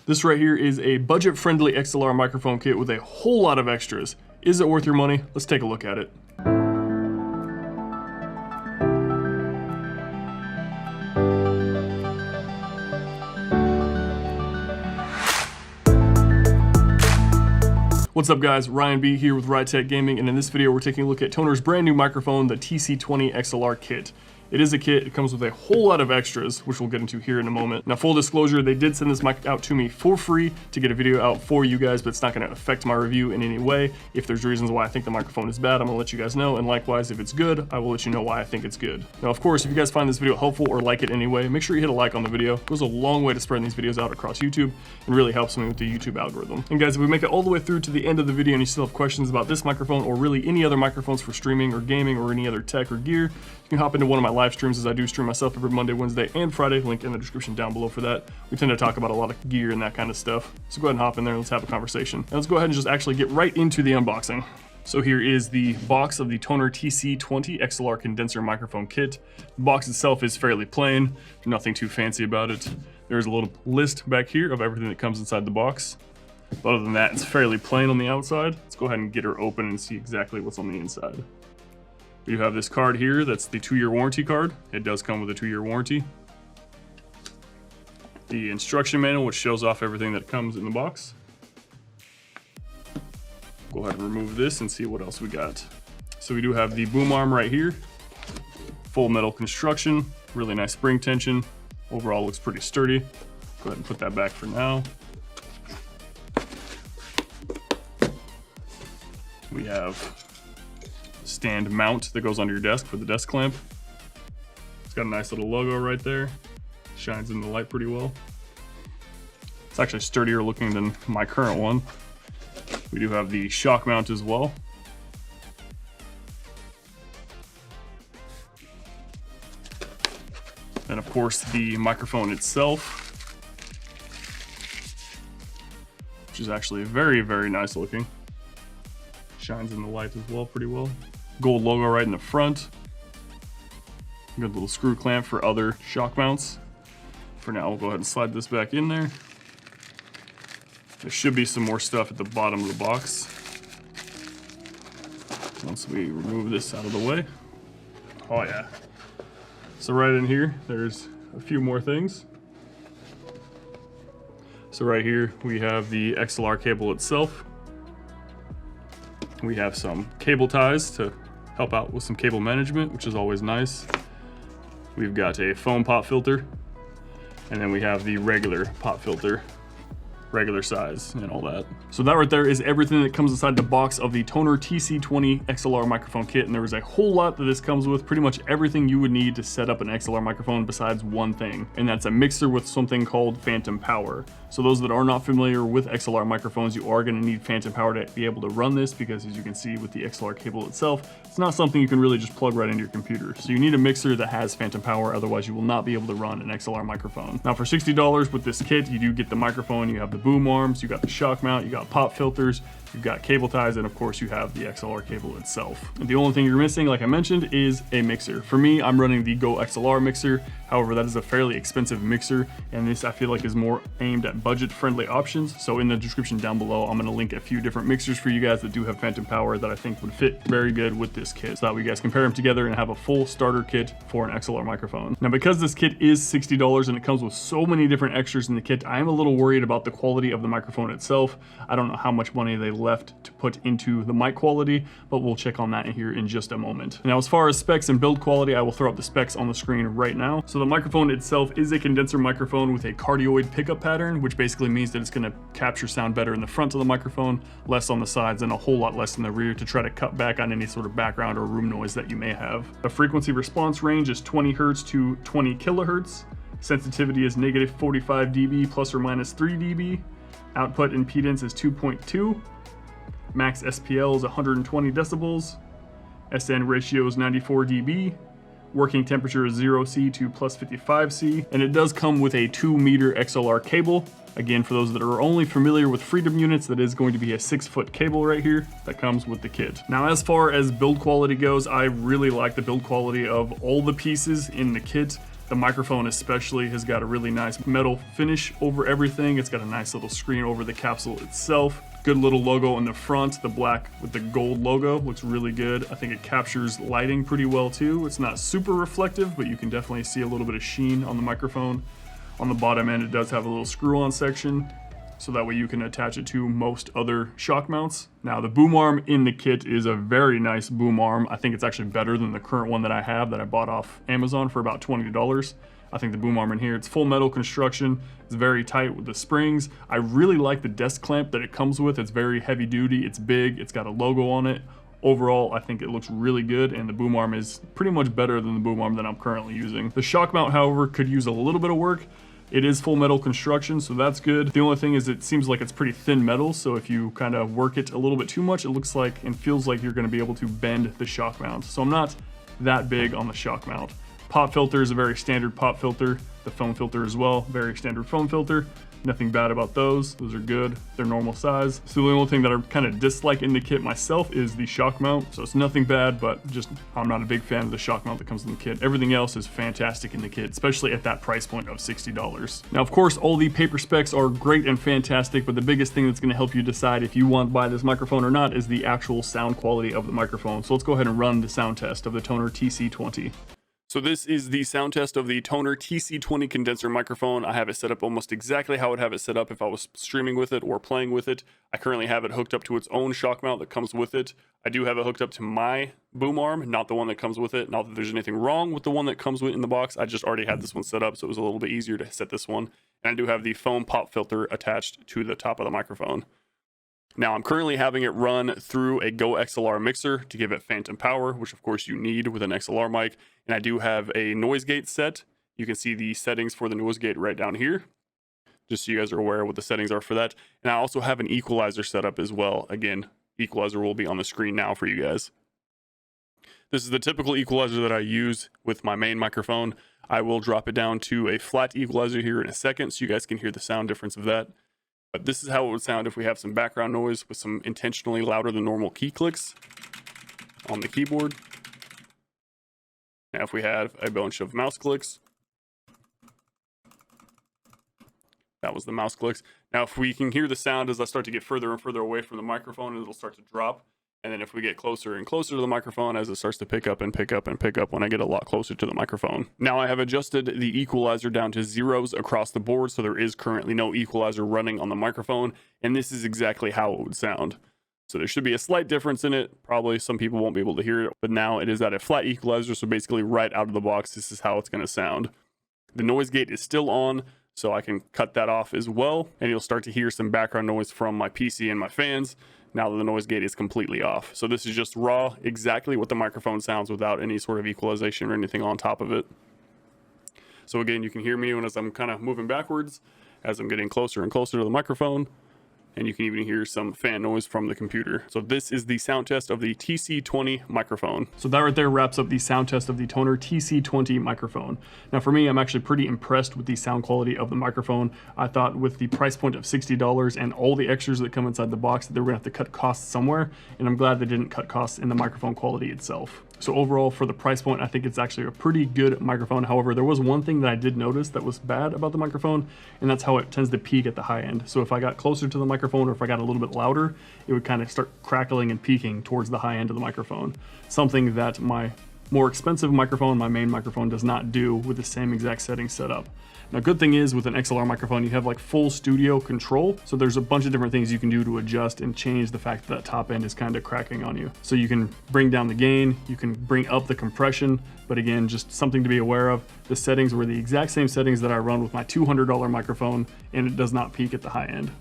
This right here is a budget-friendly XLR microphone kit with a whole lot of extras. Is it worth your money? Let's take a look at it. What's up guys, Ryan B here with Rytech Gaming, and in this video we're taking a look at Tonor's brand new microphone, the TC20 XLR kit. It is a kit, it comes with a whole lot of extras, which we'll get into here in a moment. Now full disclosure, they did send this mic out to me for free to get a video out for you guys, but it's not gonna affect my review in any way. If there's reasons why I think the microphone is bad, I'm gonna let you guys know, and likewise, if it's good, I will let you know why I think it's good. Now of course, if you guys find this video helpful or like it anyway, make sure you hit a like on the video. It goes a long way to spreading these videos out across YouTube and really helps me with the YouTube algorithm. And guys, if we make it all the way through to the end of the video and you still have questions about this microphone or really any other microphones for streaming or gaming or any other tech or gear, you can hop into one of my live streams, as I do stream myself every Monday, Wednesday, and Friday. Link in the description down below for that. We tend to talk about a lot of gear and that kind of stuff. So go ahead and hop in there and let's have a conversation. And let's go ahead and just actually get right into the unboxing. So here is the box of the Tonor TC20 XLR Condenser microphone kit. The box itself is fairly plain, nothing too fancy about it. There's a little list back here of everything that comes inside the box. But other than that, it's fairly plain on the outside. Let's go ahead and get her open and see exactly what's on the inside. You have this card here, that's the 2-year warranty card. It does come with a 2-year warranty. The instruction manual, which shows off everything that comes in the box. Go ahead and remove this and see what else we got. So we do have the boom arm right here. Full metal construction, really nice spring tension. Overall looks pretty sturdy. Go ahead and put that back for now. We have stand mount that goes under your desk for the desk clamp. It's got a nice little logo right there. Shines in the light pretty well. It's actually sturdier looking than my current one. We do have the shock mount as well. And of course the microphone itself, which is actually very, very nice looking. Shines in the light as well pretty well. Gold logo right in the front. Good little screw clamp for other shock mounts. For now, we'll go ahead and slide this back in there. There should be some more stuff at the bottom of the box. Once we remove this out of the way. Oh yeah. So right in here, there's a few more things. So right here, we have the XLR cable itself. We have some cable ties to help out with some cable management, which is always nice. We've got a foam pop filter, and then we have the regular pop filter, regular size and all that. So that right there is everything that comes inside the box of the Tonor TC20 XLR microphone kit, and there is a whole lot that this comes with, pretty much everything you would need to set up an XLR microphone besides one thing, and that's a mixer with something called phantom power. So those that are not familiar with XLR microphones, you are going to need phantom power to be able to run this, because as you can see with the XLR cable itself, it's not something you can really just plug right into your computer. So you need a mixer that has phantom power, otherwise you will not be able to run an XLR microphone. Now for $60 with this kit, you do get the microphone, you have the boom arms, you got the shock mount, you got pop filters, you've got cable ties, and of course you have the XLR cable itself. And the only thing you're missing, like I mentioned, is a mixer. For me, I'm running the Go XLR mixer. However, that is a fairly expensive mixer, and this I feel like is more aimed at budget-friendly options. So in the description down below, I'm gonna link a few different mixers for you guys that do have phantom power that I think would fit very good with this kit, so that way you guys compare them together and have a full starter kit for an XLR microphone. Now, because this kit is $60 and it comes with so many different extras in the kit, I am a little worried about the quality of the microphone itself. I don't know how much money they left to put into the mic quality, but we'll check on that here in just a moment. Now, as far as specs and build quality, I will throw up the specs on the screen right now. So the microphone itself is a condenser microphone with a cardioid pickup pattern, which basically means that it's going to capture sound better in the front of the microphone, less on the sides, and a whole lot less in the rear to try to cut back on any sort of background or room noise that you may have. The frequency response range is 20 Hz to 20 kilohertz. Sensitivity is -45 dB plus or minus 3 dB. Output impedance is 2.2. Max SPL is 120 decibels. SN ratio is 94 dB. Working temperature is 0C to +55C. And it does come with a 2-meter XLR cable. Again, for those that are only familiar with Freedom units, that is going to be a 6-foot cable right here that comes with the kit. Now, as far as build quality goes, I really like the build quality of all the pieces in the kit. The microphone especially has got a really nice metal finish over everything. It's got a nice little screen over the capsule itself. Good little logo in the front. The black with the gold logo looks really good. I think it captures lighting pretty well too. It's not super reflective, but you can definitely see a little bit of sheen on the microphone. On the bottom end, it does have a little screw-on section, so that way you can attach it to most other shock mounts. Now the boom arm in the kit is a very nice boom arm. I think it's actually better than the current one that I have that I bought off Amazon for about $20. I think the boom arm in here, it's full metal construction. It's very tight with the springs. I really like the desk clamp that it comes with. It's very heavy duty, it's big, it's got a logo on it. Overall, I think it looks really good, and the boom arm is pretty much better than the boom arm that I'm currently using. The shock mount, however, could use a little bit of work. It is full metal construction, so that's good. The only thing is it seems like it's pretty thin metal, so if you kind of work it a little bit too much, it looks like and feels like you're going to be able to bend the shock mount. So I'm not that big on the shock mount. Pop filter is a very standard pop filter. The foam filter as well, very standard foam filter. Nothing bad about those. Those are good. They're normal size. So the only thing that I kind of dislike in the kit myself is the shock mount. So it's nothing bad, but just I'm not a big fan of the shock mount that comes in the kit. Everything else is fantastic in the kit, especially at that price point of $60. Now, of course, all the paper specs are great and fantastic, but the biggest thing that's going to help you decide if you want to buy this microphone or not is the actual sound quality of the microphone. So let's go ahead and run the sound test of the Tonor TC20. So this is the sound test of the Tonor TC20 condenser microphone. I have it set up almost exactly how I would have it set up if I was streaming with it or playing with it. I currently have it hooked up to its own shock mount that comes with it. I do have it hooked up to my boom arm, not the one that comes with it. Not that there's anything wrong with the one that comes with in the box. I just already had this one set up, so it was a little bit easier to set this one. And I do have the foam pop filter attached to the top of the microphone. Now I'm currently having it run through a Go XLR mixer to give it phantom power, which of course you need with an XLR mic. And I do have a noise gate set. You can see the settings for the noise gate right down here, just so you guys are aware what the settings are for that. And I also have an equalizer set up as well. Again, equalizer will be on the screen now for you guys. This is the typical equalizer that I use with my main microphone. I will drop it down to a flat equalizer here in a second so you guys can hear the sound difference of that. But this is how it would sound if we have some background noise with some intentionally louder than normal key clicks on the keyboard. Now if we have a bunch of mouse clicks, that was the mouse clicks. Now if we can hear the sound as I start to get further and further away from the microphone, it'll start to drop. And then if we get closer and closer to the microphone, as it starts to pick up and pick up and pick up when I get a lot closer to the microphone. Now I have adjusted the equalizer down to zeros across the board, so there is currently no equalizer running on the microphone, and this is exactly how it would sound. So there should be a slight difference in it. Probably some people won't be able to hear it, but now it is at a flat equalizer, so basically right out of the box, this is how it's going to sound. The noise gate is still on, so I can cut that off as well, and you'll start to hear some background noise from my PC and my fans now that the noise gate is completely off. So this is just raw, exactly what the microphone sounds without any sort of equalization or anything on top of it. So again, you can hear me as I'm kind of moving backwards, as I'm getting closer and closer to the microphone. And you can even hear some fan noise from the computer. So this is the sound test of the TC20 microphone. So that right there wraps up the sound test of the Tonor TC20 microphone. Now for me, I'm actually pretty impressed with the sound quality of the microphone. I thought with the price point of $60 and all the extras that come inside the box that they were gonna have to cut costs somewhere, and I'm glad they didn't cut costs in the microphone quality itself. So overall, for the price point, I think it's actually a pretty good microphone. However, there was one thing that I did notice that was bad about the microphone, and that's how it tends to peak at the high end. So if I got closer to the microphone or if I got a little bit louder, it would kind of start crackling and peaking towards the high end of the microphone. Something that my more expensive microphone, my main microphone, does not do with the same exact settings set up. Now, good thing is with an XLR microphone, you have like full studio control. So there's a bunch of different things you can do to adjust and change the fact that that top end is kind of cracking on you. So you can bring down the gain, you can bring up the compression, but again, just something to be aware of. The settings were the exact same settings that I run with my $200 microphone, and it does not peak at the high end.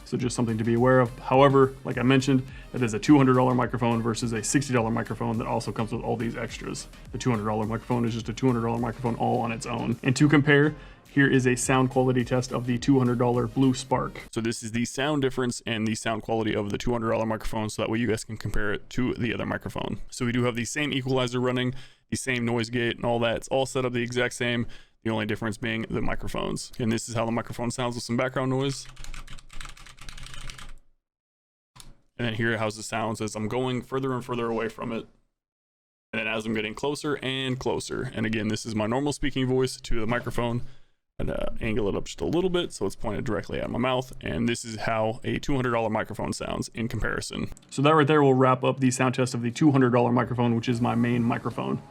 So just something to be aware of. However, like I mentioned, it is a $200 microphone versus a $60 microphone that also comes with all these extras. The $200 microphone is just a $200 microphone all on its own. And to compare, here is a sound quality test of the $200 Blue Spark. So this is the sound difference and the sound quality of the $200 microphone, so that way you guys can compare it to the other microphone. So we do have the same equalizer running, the same noise gate and all that. It's all set up the exact same, the only difference being the microphones. And this is how the microphone sounds with some background noise. And then here it how it sounds as I'm going further and further away from it. And then as I'm getting closer and closer, and again, this is my normal speaking voice to the microphone, and angle it up just a little bit so it's pointed directly at my mouth, and this is how a $200 microphone sounds in comparison. So that right there will wrap up the sound test of the $200 microphone, which is my main microphone.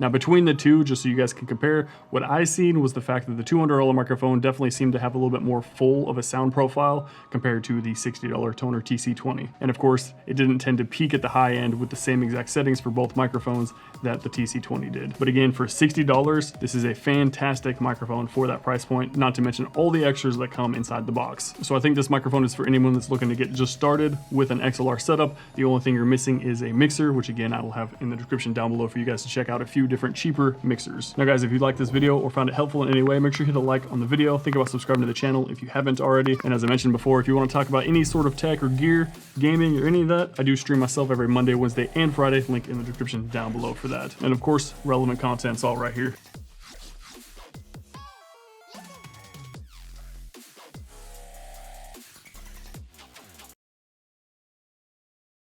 Now between the two, just so you guys can compare, what I seen was the fact that the $200 microphone definitely seemed to have a little bit more full of a sound profile compared to the $60 Tonor TC20. And of course, it didn't tend to peak at the high end with the same exact settings for both microphones that the TC20 did. But again, for $60, this is a fantastic microphone for that price point, not to mention all the extras that come inside the box. So I think this microphone is for anyone that's looking to get just started with an XLR setup. The only thing you're missing is a mixer, which again, I will have in the description down below for you guys to check out a few different cheaper mixers. Now guys, if you liked this video or found it helpful in any way, make sure you hit a like on the video. Think about subscribing to the channel if you haven't already. And as I mentioned before, if you want to talk about any sort of tech or gear, gaming, or any of that, I do stream myself every Monday, Wednesday, and Friday. Link in the description down below for that. And of course, relevant content's all right here.